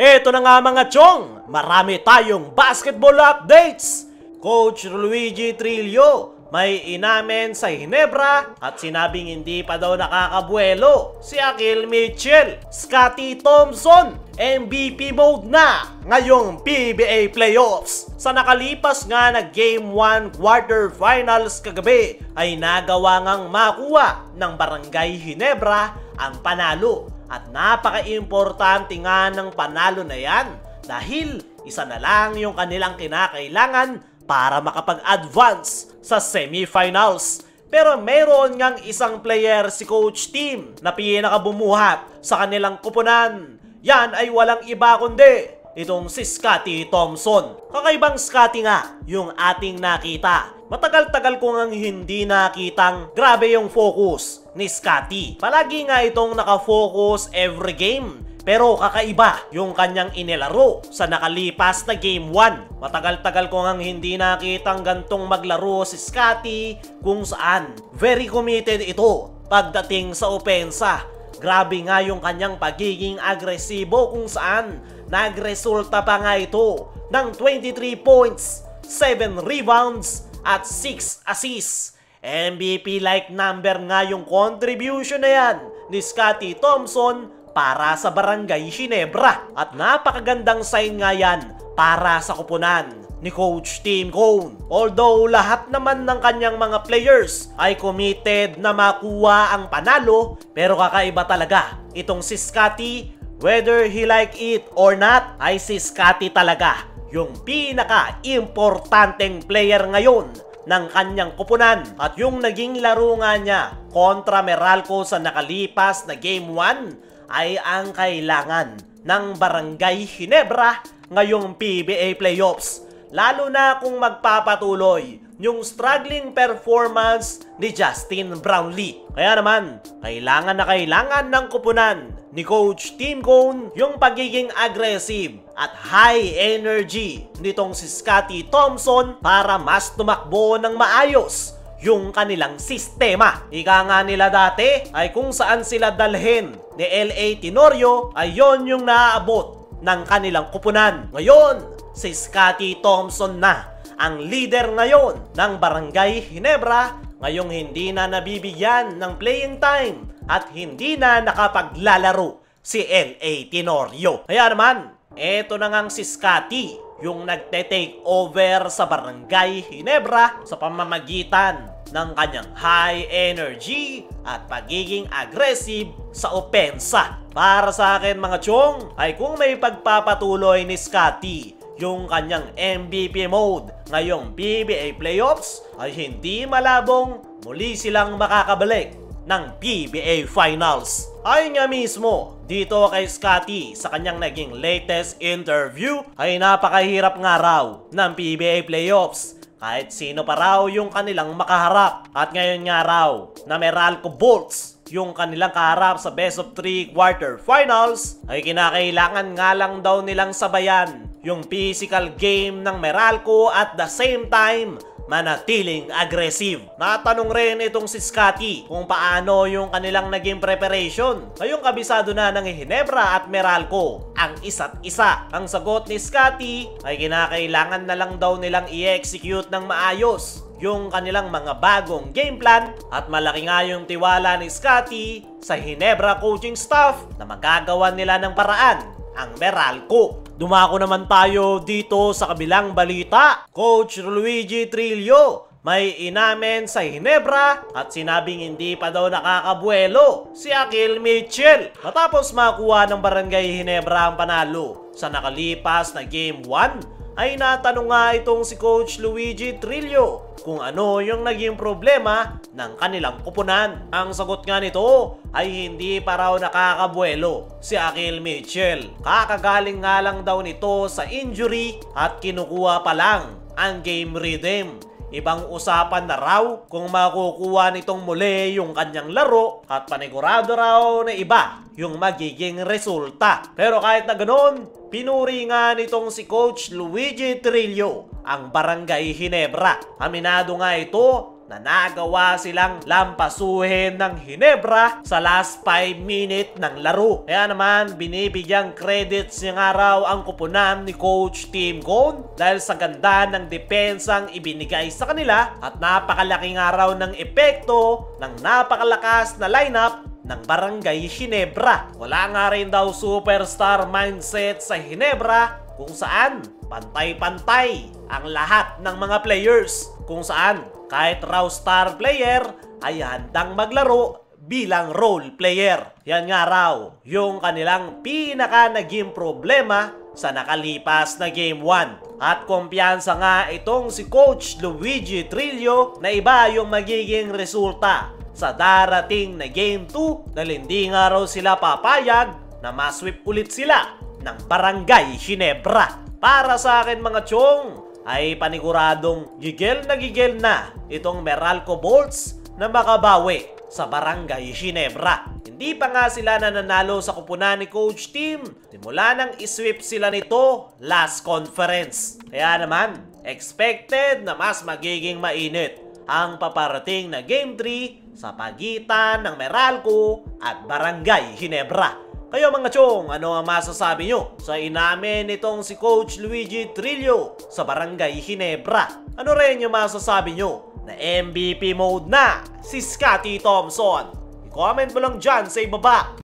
Eto na nga mga chong, marami tayong basketball updates. Coach Luigi Trillo may inamin sa Ginebra at sinabing hindi pa daw nakakabuelo si Akil Mitchell. Scottie Thompson, MVP mode na ngayong PBA Playoffs. Sa nakalipas nga na Game 1 quarterfinals kagabi ay nagawa ngang makuha ng Barangay Ginebra ang panalo. At napaka-importante nga ng panalo na yan dahil isa na lang yung kanilang kinakailangan para makapag-advance sa semifinals. Pero meron ngang isang player si Coach Tim na pinakabumuhat sa kanilang kupunan. Yan ay walang iba kundi itong si Scottie Thompson. Kakaibang Scottie nga yung ating nakita. Matagal-tagal ko ngang hindi nakitang grabe yung focus ni Scottie. Palagi nga itong nakafocus every game. Pero kakaiba yung kanyang inilaro sa nakalipas na Game 1. Matagal-tagal ko ngang hindi nakitang gantong maglaro si Scottie kung saan very committed ito pagdating sa opensa. Grabe nga yung kanyang pagiging agresibo kung saan nagresulta pa nga ito ng 23 points, 7 rebounds at 6 assists. MVP-like number nga yung contribution na yan ni Scottie Thompson para sa Barangay Ginebra. At napakagandang sign nga yan para sa kupunan ni Coach Tim Cone. Although lahat naman ng kanyang mga players ay committed na makuha ang panalo, pero kakaiba talaga itong si Scottie. Whether he like it or not, ay si Scottie talaga yung pinaka-importanteng player ngayon ng kanyang kupunan. At yung naging laro nga niya kontra Meralco sa nakalipas na Game 1 ay ang kailangan ng Barangay Ginebra ngayong PBA Playoffs. Lalo na kung magpapatuloy yung struggling performance ni Justin Brownlee. Kaya naman, kailangan na kailangan ng kupunan ni Coach Tim Cone yung pagiging aggressive at high energy nitong si Scottie Thompson para mas tumakbo ng maayos yung kanilang sistema. Ika nga nila dati ay kung saan sila dalhin ni L.A. Tenorio ay yon yung naaabot ng kanilang kupunan. Ngayon, si Scottie Thompson na ang leader ngayon ng Barangay Ginebra, ngayong hindi na nabibigyan ng playing time at hindi na nakapaglalaro si L.A. Tenorio. Kaya naman, eto na ngang si Scottie yung nagte-take over sa Barangay Ginebra sa pamamagitan ng kanyang high energy at pagiging aggressive sa opensa. Para sa akin mga chong, ay kung may pagpapatuloy ni Scottie yung kanyang MVP mode ngayong PBA Playoffs, ay hindi malabong muli silang makakabalik ng PBA Finals. Ayon nga mismo dito kay Scottie sa kanyang naging latest interview, ay napakahirap nga raw ng PBA Playoffs kahit sino pa raw yung kanilang makaharap. At ngayon nga raw na Meralco Bolts yung kanilang kaharap sa best of 3 quarterfinals, ay kinakailangan nga lang daw nilang sabayan yung physical game ng Meralco at the same time manatiling aggressive. Natanong rin itong si Scottie kung paano yung kanilang naging preparation ngayong kabisado na ng Ginebra at Meralco ang isa't isa. Ang sagot ni Scottie ay kinakailangan na lang daw nilang i-execute ng maayos yung kanilang mga bagong game plan, at malaki nga yung tiwala ni Scottie sa Ginebra coaching staff na magagawa nila ng paraan ang Meralco. Dumako naman tayo dito sa kabilang balita. Coach Luigi Trillo may inamin sa Ginebra at sinabing hindi pa daw nakakabuelo si Akil Mitchell matapos makuha ng Barangay Ginebra ang panalo sa nakalipas na Game 1. Ay natanong nga itong si Coach Luigi Trillo kung ano yung naging problema ng kanilang kupunan. Ang sagot nga nito ay hindi pa raw nakakabuelo si Akil Mitchell. Kakagaling nga lang daw nito sa injury at kinukuha pa lang ang game rhythm. Ibang usapan na raw kung makukuha nitong muli yung kanyang laro at panigurado raw na iba yung magiging resulta. Pero kahit na ganoon, pinuri nga nitong si Coach Luigi Trillo ang Barangay Ginebra. Aminado nga ito na nagawa silang lampasuhin ng Ginebra sa last 5 minute ng laro. Kaya naman, binibigyang credits niya nga raw ang kupunan ni Coach Tim Cone dahil sa ganda ng depensang ibinigay sa kanila at napakalaki nga raw ng epekto ng napakalakas na lineup ng Barangay Ginebra. Wala nga rin daw superstar mindset sa Ginebra kung saan pantay-pantay ang lahat ng mga players. Kung saan kahit raw star player ay handang maglaro bilang role player. Yan nga raw yung kanilang pinaka naging problema sa nakalipas na Game 1. At kumpiyansa nga itong si Coach Luigi Trillo na iba yung magiging resulta sa darating na Game 2 dahil hindi nga raw sila papayag na masweep ulit sila ng Barangay Ginebra. Para sa akin mga chong, ay paniguradong gigil na itong Meralco Bolts na makabawi sa Barangay Ginebra. Hindi pa nga sila nananalo sa kupunan ni Coach Tim simula nang isweep sila nito last conference. Kaya naman, expected na mas magiging mainit ang paparating na Game 3 sa pagitan ng Meralco at Barangay Ginebra. Kayo mga chong, ano ang masasabi nyo sa inamin nitong si Coach Luigi Trillo sa Barangay Ginebra? Ano rin yung masasabi nyo na MVP mode na si Scotty Thompson? I-comment mo lang dyan sa ibaba.